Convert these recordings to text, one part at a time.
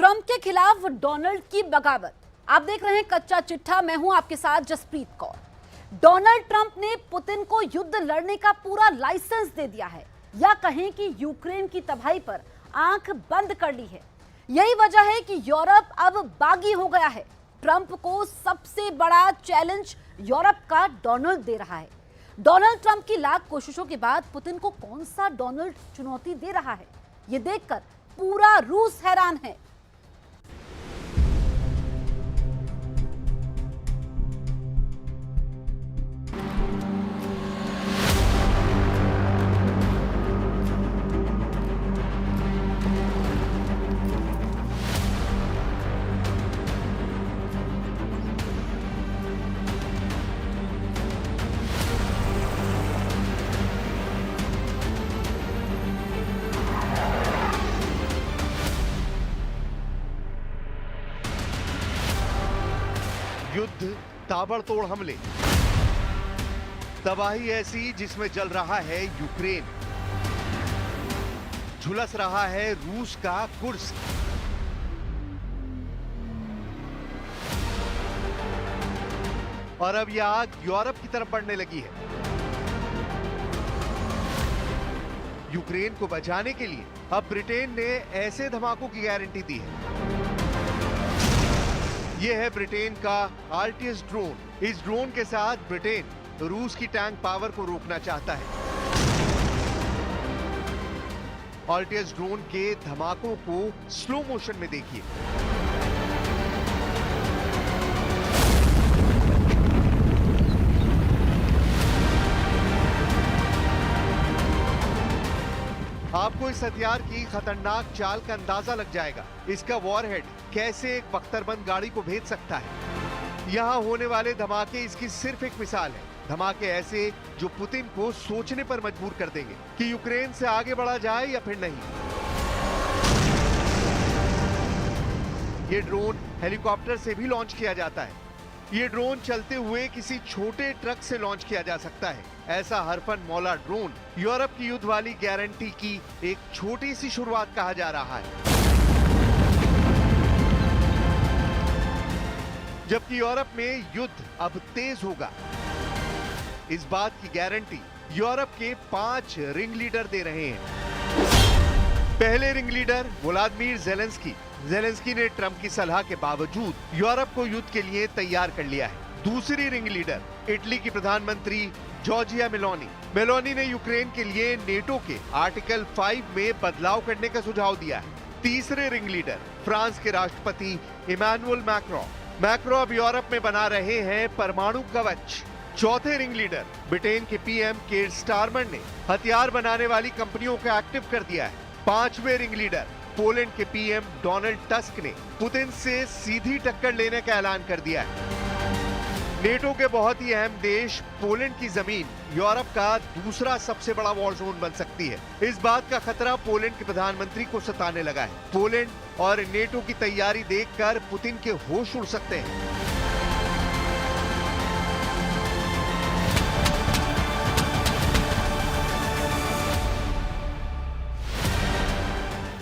Trump के खिलाफ Donald की बगावत। आप देख रहे हैं कच्चा चिट्ठा, मैं हूं आपके साथ जसप्रीत कौर। डोनाल्ड ट्रंप ने पुतिन को युद्ध लड़ने का पूरा लाइसेंस दे दिया है, या कहें कि यूक्रेन की तबाही पर आंख बंद कर ली है। यही वजह है कि यूरोप अब बागी हो गया है। ट्रंप को सबसे बड़ा चैलेंज यूरोप का डोनाल्ड दे रहा है। डोनाल्ड ट्रंप की लाख कोशिशों के बाद पुतिन को कौन सा डोनाल्ड चुनौती दे रहा है, ये देखकर पूरा रूस हैरान है। युद्ध, ताबड़तोड़ हमले, तबाही ऐसी जिसमें जल रहा है यूक्रेन, झुलस रहा है रूस का कुर्स्क। और अब यह आग यूरोप की तरफ बढ़ने लगी है। यूक्रेन को बचाने के लिए अब ब्रिटेन ने ऐसे धमाकों की गारंटी दी है। यह है ब्रिटेन का आर्टियस ड्रोन। इस ड्रोन के साथ ब्रिटेन रूस की टैंक पावर को रोकना चाहता है। आर्टियस ड्रोन के धमाकों को स्लो मोशन में देखिए। आपको इस हथियार की खतरनाक चाल का अंदाजा लग जाएगा। इसका वॉरहेड कैसे एक बख्तरबंद गाड़ी को भेज सकता है। यहां होने वाले धमाके इसकी सिर्फ एक मिसाल है। धमाके ऐसे जो पुतिन को सोचने पर मजबूर कर देंगे कि यूक्रेन से आगे बढ़ा जाए या फिर नहीं। ये ड्रोन हेलीकॉप्टर से भी लॉन्च किया जाता है। ये ड्रोन चलते हुए किसी छोटे ट्रक से लॉन्च किया जा सकता है। ऐसा हरफन मौला ड्रोन यूरोप की युद्ध वाली गारंटी की एक छोटी सी शुरुआत कहा जा रहा है। जबकि यूरोप में युद्ध अब तेज होगा, इस बात की गारंटी यूरोप के 5 रिंग लीडर दे रहे हैं। पहले ring leader Vladimir Zelensky. Zelensky ने ट्रंप की सलाह के बावजूद यूरोप को युद्ध के लिए तैयार कर लिया है। दूसरी रिंग लीडर इटली की प्रधानमंत्री जॉर्जिया मेलोनी। मेलोनी ने यूक्रेन के लिए नेटो के आर्टिकल 5 में बदलाव करने का सुझाव दिया है। तीसरे रिंग लीडर फ्रांस के राष्ट्रपति इमैनुअल मैक्रो। मैक्रो अब यूरोप में बना रहे हैं परमाणु कवच। चौथे रिंग लीडर ब्रिटेन के पीएम कीर स्टारमर ने हथियार बनाने वाली कंपनियों को एक्टिव कर दिया है। पांचवें रिंग लीडर पोलैंड के पीएम डोनाल्ड टस्क ने पुतिन से सीधी टक्कर लेने का ऐलान कर दिया है। नेटो के बहुत ही अहम देश पोलैंड की जमीन यूरोप का दूसरा सबसे बड़ा वॉर जोन बन सकती है। इस बात का खतरा पोलैंड के प्रधानमंत्री को सताने लगा है। पोलैंड और नेटो की तैयारी देखकर पुतिन के होश उड़ सकते हैं।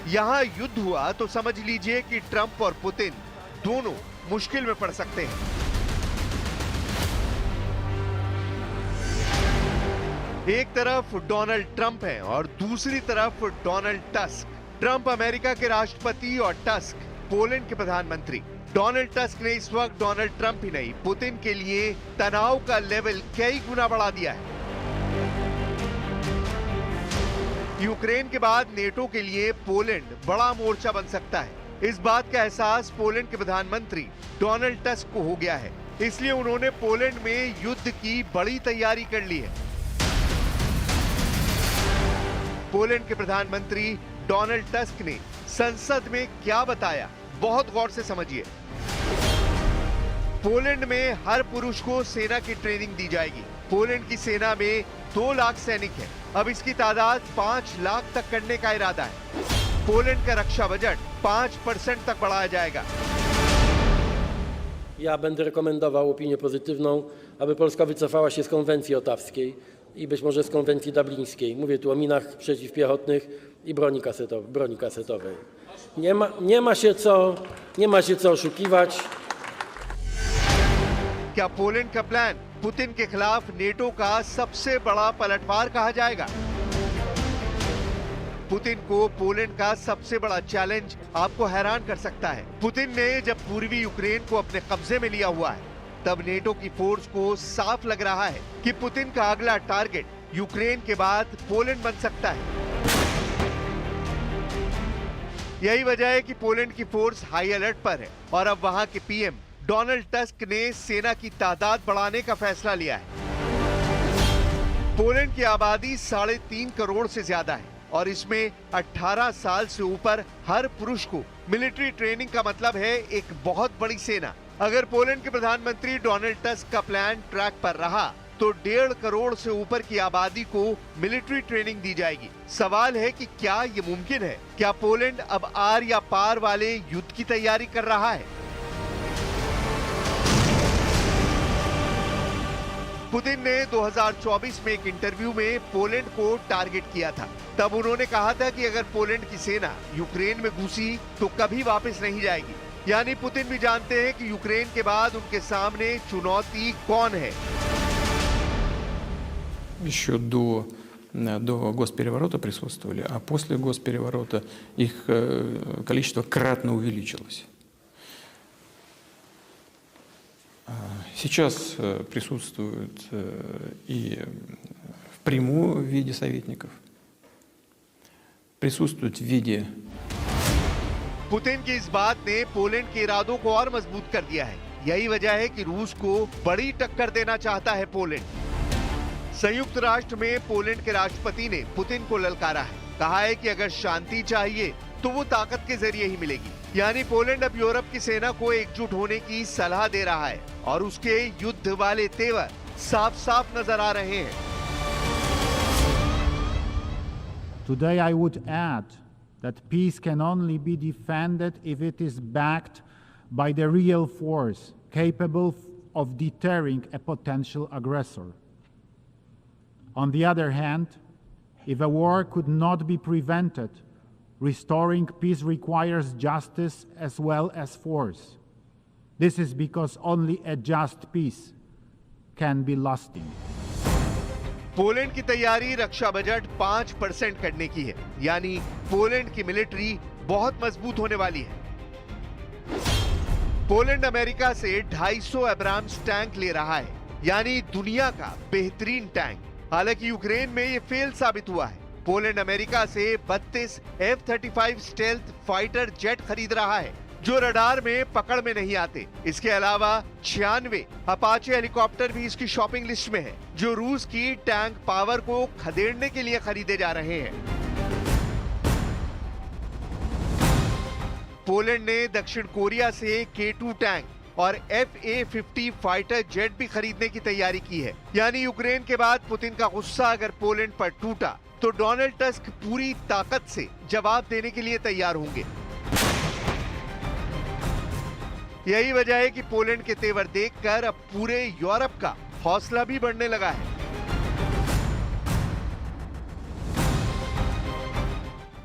यहां युद्ध हुआ तो समझ लीजिए कि ट्रंप और पुतिन दोनों मुश्किल में पड़ सकते हैं। एक तरफ डोनाल्ड ट्रंप है और दूसरी तरफ डोनाल्ड टस्क। ट्रंप अमेरिका के राष्ट्रपति और टस्क पोलैंड के प्रधानमंत्री। डोनाल्ड टस्क ने इस वक्त डोनाल्ड ट्रंप ही नहीं, पुतिन के लिए तनाव का लेवल कई गुना बढ़ा दिया है। यूक्रेन के बाद नेटो के लिए पोलैंड बड़ा मोर्चा बन सकता है। इस बात का एहसास पोलैंड के प्रधानमंत्री डोनाल्ड टस्क को हो गया है। इसलिए उन्होंने पोलैंड में युद्ध की बड़ी तैयारी कर ली है। पोलैंड के प्रधानमंत्री डोनाल्ड टस्क ने संसद में क्या बताया, बहुत गौर से समझिए। पोलैंड में हर पुरुष को सेना की ट्रेनिंग दी जाएगी। पोलैंड की सेना में 2 लाख सैनिक हैं। अब इसकी तादाद 5 लाख तक करने का इरादा है। पोलैंड का रक्षा बजट 5% तक बढ़ाया जाएगा। Ja będę rekomendował opinię pozytywną, aby Polska wycofała się z konwencji ottawskiej i być może z konwencji dublińskiej. Mówię tu o minach przeciwpiechotnych i broni kasetowej. Nie ma się co oszukiwać. क्या Poland का plan Putin के खिलाफ NATO का सबसे बड़ा पलटवार कहा जाएगा? पुतिन को पोलैंड का सबसे बड़ा चैलेंज आपको हैरान कर सकता है। पुतिन ने जब पूर्वी यूक्रेन को अपने कब्जे में लिया हुआ है, तब नेटो की फोर्स को साफ लग रहा है कि पुतिन का अगला टारगेट यूक्रेन के बाद पोलैंड बन सकता है। यही वजह है कि पोलैंड की फोर्स हाई अलर्ट पर है और अब वहां के पीएम डोनाल्ड टस्क ने सेना की तादाद बढ़ाने का फैसला लिया है। पोलैंड की आबादी 3.5 करोड़ से ज्यादा है और इसमें 18 साल से ऊपर हर पुरुष को मिलिट्री ट्रेनिंग का मतलब है एक बहुत बड़ी सेना। अगर पोलैंड के प्रधानमंत्री डोनाल्ड टस्क का प्लान ट्रैक पर रहा तो 1.5 करोड़ से ऊपर की आबादी को मिलिट्री ट्रेनिंग दी जाएगी। सवाल है कि क्या ये मुमकिन है? क्या पोलैंड अब आर या पार वाले युद्ध की तैयारी कर रहा है? पुतिन ने 2024 में एक इंटरव्यू में पोलैंड को टारगेट किया था। तब उन्होंने कहा था कि अगर पोलैंड की सेना यूक्रेन में घुसी तो कभी वापस नहीं जाएगी। यानी पुतिन भी जानते हैं कि यूक्रेन के बाद उनके सामने चुनौती कौन है। Еще до госпереворота присутствовали, а после госпереворота их количество кратно увеличилось. Сейчас присутствуют и впрямую в виде советников, присутствуют в виде... पुतिन की इस बात ने पोलैंड के इरादों को और मजबूत कर दिया है। यही वजह है कि रूस को बड़ी टक्कर देना चाहता है पोलैंड। संयुक्त राष्ट्र में पोलैंड के राष्ट्रपति ने पुतिन को ललकारा है। कहा है कि अगर शांति चाहिए तो वो ताकत के जरिए ही मिलेगी। यानी पोलैंड अब यूरोप की सेना को एकजुट होने की सलाह दे रहा है और उसके युद्ध वाले तेवर साफ साफ नजर आ रहे हैं। Today I would add that peace can only be defended if it is backed by the real force capable of deterring a potential aggressor. On the other hand, if a war could not be prevented, restoring peace requires justice as well as force. This is because only a just peace can be lasting. Poland की तैयारी रक्षा budget 5% करने की है। यानी Poland की military बहुत मजबूत होने वाली है। पोलैंड अमेरिका से 250 एब्राम्स टैंक ले रहा है, यानी दुनिया का बेहतरीन टैंक। हालांकि यूक्रेन में ये फेल साबित हुआ है। पोलैंड अमेरिका से 32 F-35 स्टेल्थ फाइटर जेट खरीद रहा है, जो रडार में पकड़ में नहीं आते। इसके अलावा 96 अपाचे हेलीकॉप्टर भी इसकी शॉपिंग लिस्ट में है, जो रूस की टैंक पावर को खदेड़ने के लिए खरीदे जा रहे हैं। पोलैंड ने दक्षिण कोरिया से K2 टैंक और FA-50 फाइटर जेट भी खरीदने की तैयारी की है। यानी यूक्रेन के बाद पुतिन का गुस्सा अगर पोलैंड पर टूटा तो डोनाल्ड टस्क पूरी ताकत से जवाब देने के लिए तैयार होंगे। यही वजह है कि पोलैंड के तेवर देखकर अब पूरे यूरोप का हौसला भी बढ़ने लगा है।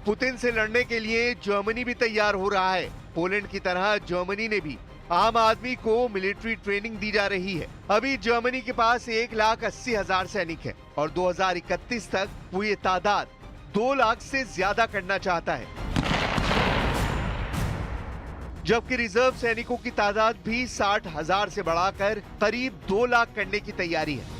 पुतिन से लड़ने के लिए जर्मनी भी तैयार हो रहा है। पोलैंड की तरह जर्मनी ने भी आम आदमी को मिलिट्री ट्रेनिंग दी जा रही है। अभी जर्मनी के पास 1,80,000 सैनिक है और 2031 तक वो ये तादाद 2 लाख से ज्यादा करना चाहता है। जबकि रिजर्व सैनिकों की तादाद भी 60,000 से बढ़ाकर करीब 2 लाख करने की तैयारी है।